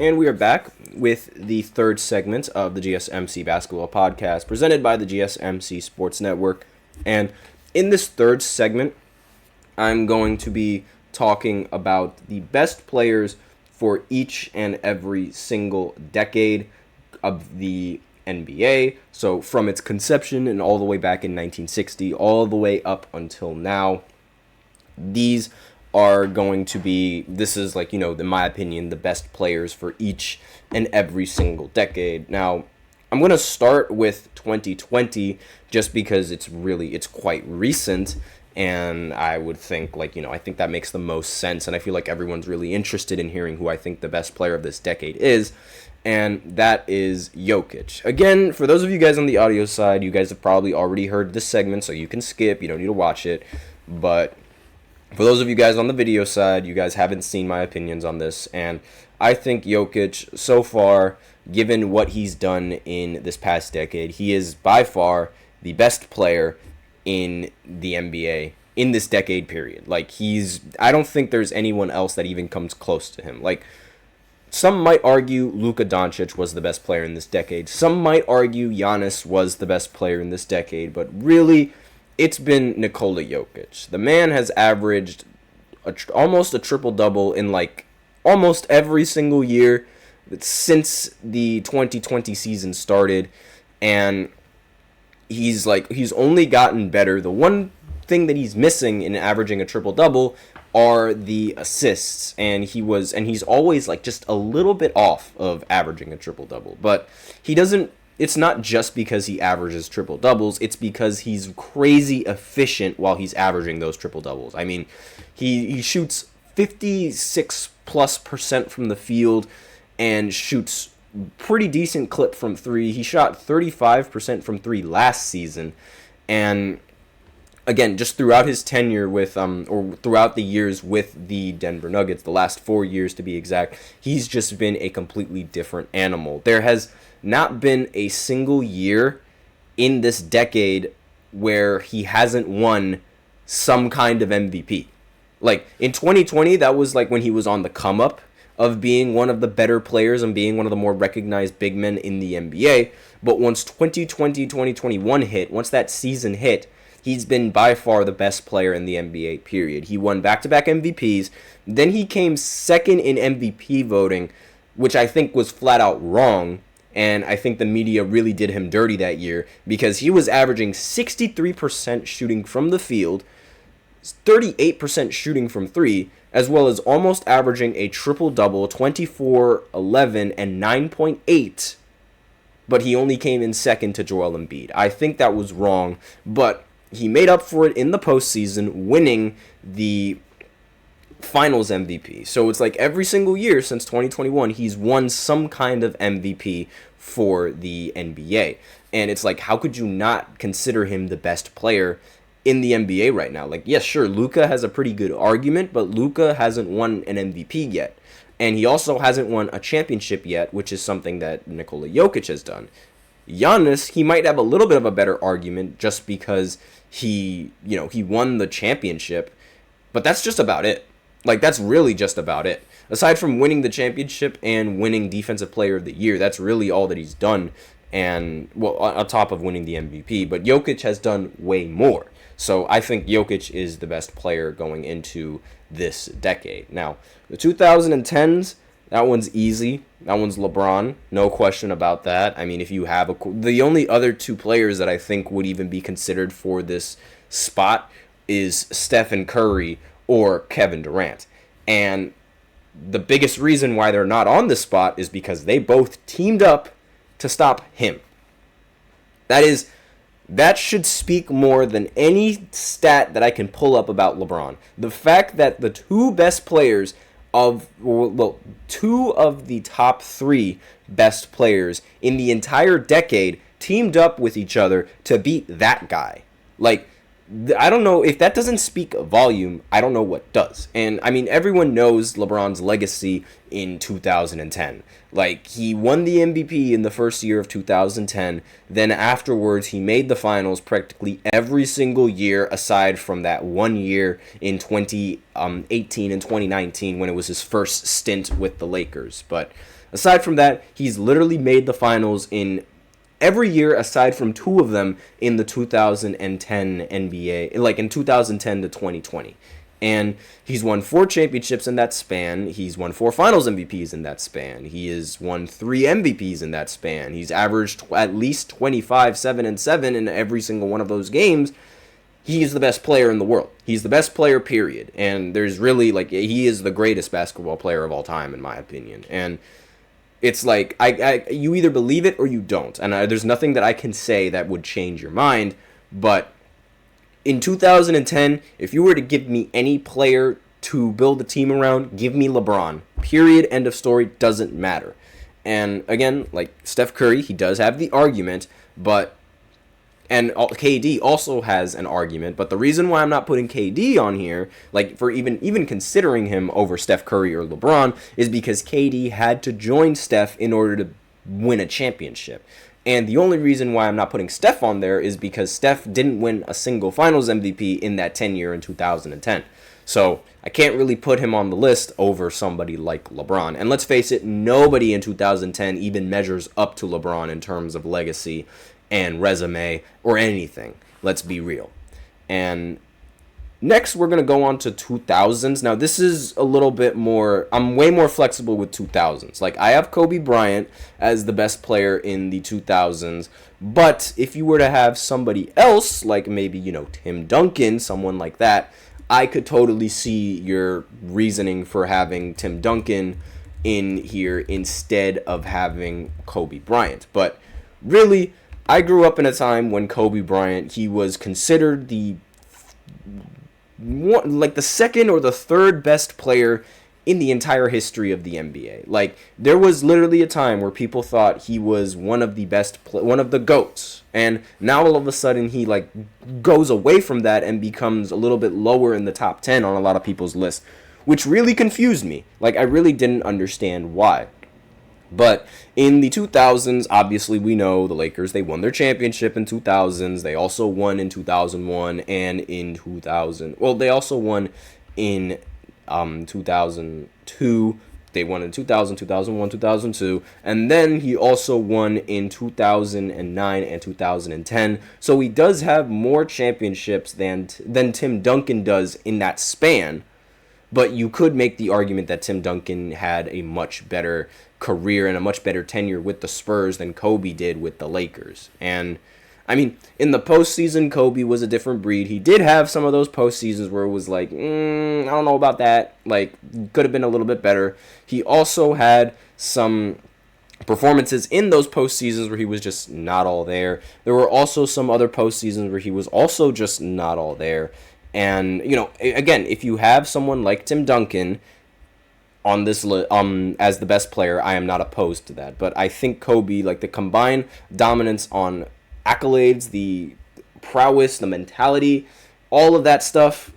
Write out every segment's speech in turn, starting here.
And we are back with the third segment of the GSMC Basketball Podcast presented by the GSMC Sports Network. And in this third segment, I'm going to be talking about the best players for each and every single decade of the NBA. So from its conception and all the way back in 1960, all the way up until now, these are going to be, this is like, in my opinion, the best players for each and every single decade. Now, I'm going to start with 2020 just because it's quite recent, and I would think, I think that makes the most sense, and I feel like everyone's really interested in hearing who I think the best player of this decade is, and that is Jokic. Again, for those of you guys on the audio side, you guys have probably already heard this segment, so you can skip, you don't need to watch it, but for those of you guys on the video side, you guys haven't seen my opinions on this, and I think Jokic, so far, given what he's done in this past decade, he is by far the best player in the NBA in this decade period. I don't think there's anyone else that even comes close to him. Some might argue Luka Doncic was the best player in this decade. Some might argue Giannis was the best player in this decade, but really, it's been Nikola Jokic. The man has averaged almost a triple-double in almost every single year since the 2020 season started, and he's only gotten better. The one thing that he's missing in averaging a triple-double are the assists, and he's always just a little bit off of averaging a triple-double, but he doesn't. It's not just because he averages triple-doubles, it's because he's crazy efficient while he's averaging those triple-doubles. I mean, he shoots 56+% from the field and shoots pretty decent clip from three. He shot 35% from three last season, and again, just throughout his tenure with, or throughout the years with the Denver Nuggets, the last 4 years to be exact, he's just been a completely different animal. There has not been a single year in this decade where he hasn't won some kind of MVP. In 2020, that was when he was on the come up of being one of the better players and being one of the more recognized big men in the NBA. But once 2020, 2021 hit, once that season hit, he's been by far the best player in the NBA, period. He won back-to-back MVPs. Then he came second in MVP voting, which I think was flat out wrong. And I think the media really did him dirty that year because he was averaging 63% shooting from the field, 38% shooting from three, as well as almost averaging a triple-double, 24, 11, and 9.8. But he only came in second to Joel Embiid. I think that was wrong, but he made up for it in the postseason, winning the Finals MVP. So it's every single year since 2021, he's won some kind of MVP for the NBA. And it's how could you not consider him the best player in the NBA right now? Yes, sure, Luka has a pretty good argument, but Luka hasn't won an MVP yet. And he also hasn't won a championship yet, which is something that Nikola Jokic has done. Giannis, he might have a little bit of a better argument just because he won the championship, but that's just about it. That's really just about it. Aside from winning the championship and winning Defensive Player of the Year, that's really all that he's done. And, well, on top of winning the MVP. But Jokic has done way more. So I think Jokic is the best player going into this decade. Now, the 2010s, that one's easy. That one's LeBron. No question about that. I mean, if you have the only other two players that I think would even be considered for this spot is Stephen Curry or Kevin Durant. And the biggest reason why they're not on this spot is because they both teamed up to stop him. That should speak more than any stat that I can pull up about LeBron. The fact that the two best players two of the top three best players in the entire decade teamed up with each other to beat that guy. I don't know if that doesn't speak volume. I don't know what does. And I mean, everyone knows LeBron's legacy in 2010. Like, he won the MVP in the first year of 2010. Then afterwards, he made the finals practically every single year aside from that 1 year in 2018 and 2019 when it was his first stint with the Lakers. But aside from that, he's literally made the finals in every year aside from 2 of them in the 2010 NBA, like in 2010 to 2020. And he's won 4 championships in that span. He's won 4 finals MVPs in that span. He has won 3 MVPs in that span. He's averaged at least 25, 7, and 7 in every single one of those games. He is the best player in the world. He's the best player, period. And there's really, like, he is the greatest basketball player of all time, in my opinion. And it's like, you either believe it or you don't. And there's nothing that I can say that would change your mind. But in 2010, if you were to give me any player to build a team around, give me LeBron. Period. End of story. Doesn't matter. And again, like Steph Curry, he does have the argument, but and KD also has an argument, but the reason why I'm not putting KD on here, like for even considering him over Steph Curry or LeBron, is because KD had to join Steph in order to win a championship. And the only reason why I'm not putting Steph on there is because Steph didn't win a single Finals MVP in that 10 year in 2010. So I can't really put him on the list over somebody like LeBron. And let's face it, nobody in 2010 even measures up to LeBron in terms of legacy and resume or anything. Let's be real. And next, we're going to go on to 2000s. Now, this is a little bit more, I'm way more flexible with 2000s. Like, I have Kobe Bryant as the best player in the 2000s. But if you were to have somebody else, like maybe, Tim Duncan, someone like that, I could totally see your reasoning for having Tim Duncan in here instead of having Kobe Bryant. But really, I grew up in a time when Kobe Bryant, he was considered the second or the third best player in the entire history of the NBA. Like, there was literally a time where people thought he was one of the best, one of the GOATs. And now all of a sudden he goes away from that and becomes a little bit lower in the top 10 on a lot of people's lists, which really confused me. Like, I really didn't understand why. But in the 2000s, obviously we know the Lakers, they won their championship in 2000s. They also won in 2001 and in 2000. Well, they also won in 2002. They won in 2000, 2001, 2002. And then he also won in 2009 and 2010. So he does have more championships than Tim Duncan does in that span. But you could make the argument that Tim Duncan had a much better career and a much better tenure with the Spurs than Kobe did with the Lakers. And, I mean, in the postseason, Kobe was a different breed. He did have some of those postseasons where it was like, I don't know about that. Like, could have been a little bit better. He also had some performances in those postseasons where he was just not all there. There were also some other postseasons where he was also just not all there. And, again, if you have someone like Tim Duncan on this as the best player, I am not opposed to that. But I think Kobe, like the combined dominance on accolades, the prowess, the mentality, all of that stuff,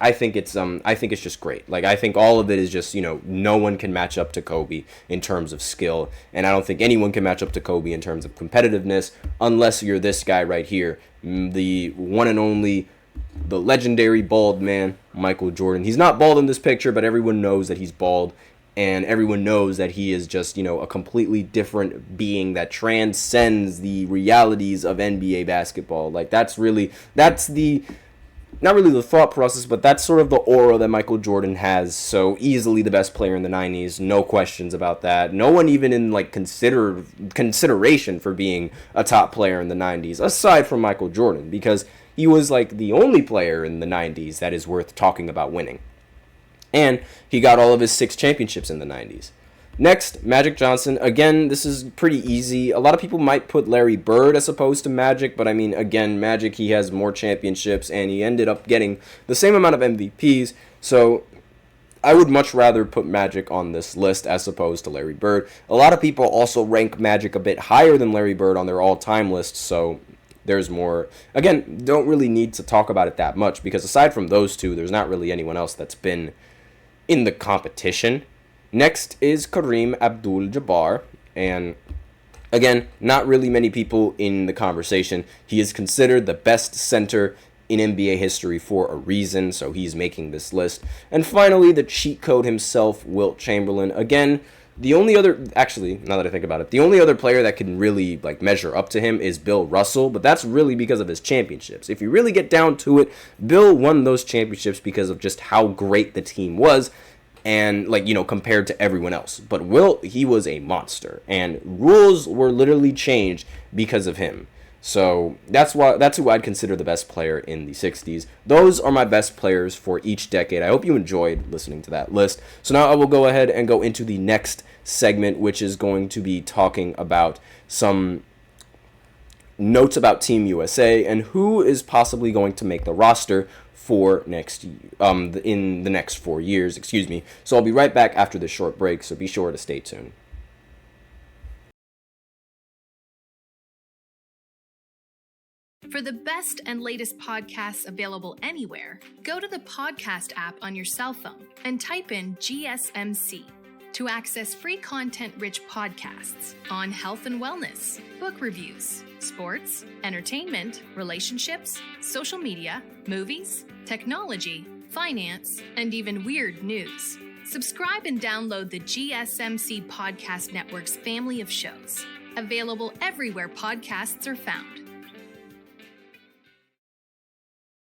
I think it's just great. Like, I think all of it is just, no one can match up to Kobe in terms of skill, and I don't think anyone can match up to Kobe in terms of competitiveness unless you're this guy right here, the one and only, the legendary bald man, Michael Jordan. He's not bald in this picture, but everyone knows that he's bald, and everyone knows that he is just, a completely different being that transcends the realities of NBA basketball. Like, that's the, not really the thought process, but that's sort of the aura that Michael Jordan has. So easily the best player in the 90s, no questions about that. No one even in consideration for being a top player in the 90s, aside from Michael Jordan, because he was the only player in the 90s that is worth talking about winning. And he got all of his 6 championships in the 90s. Next, Magic Johnson. Again, this is pretty easy. A lot of people might put Larry Bird as opposed to Magic, but I mean, again, Magic, he has more championships, and he ended up getting the same amount of MVPs, so I would much rather put Magic on this list as opposed to Larry Bird. A lot of people also rank Magic a bit higher than Larry Bird on their all-time list, so there's more. Again, don't really need to talk about it that much because aside from those two, there's not really anyone else that's been in the competition. Next is Kareem Abdul-Jabbar, and again, not really many people in the conversation. He is considered the best center in NBA history for a reason, so he's making this list. And finally, the cheat code himself, Wilt Chamberlain. Again, the only other, actually, now that I think about it, the only other player that can really measure up to him is Bill Russell, but that's really because of his championships. If you really get down to it, Bill won those championships because of just how great the team was, and compared to everyone else. But Wilt, he was a monster, and rules were literally changed because of him. So that's who I'd consider the best player in the 60s. Those are my best players for each decade. I hope you enjoyed listening to that list. So now I will go ahead and go into the next segment, which is going to be talking about some notes about Team USA and who is possibly going to make the roster for in the next 4 years. So I'll be right back after this short break, so be sure to stay tuned. For the best and latest podcasts available anywhere, go to the podcast app on your cell phone and type in GSMC to access free content-rich podcasts on health and wellness, book reviews, sports, entertainment, relationships, social media, movies, technology, finance, and even weird news. Subscribe and download the GSMC Podcast Network's family of shows, available everywhere podcasts are found.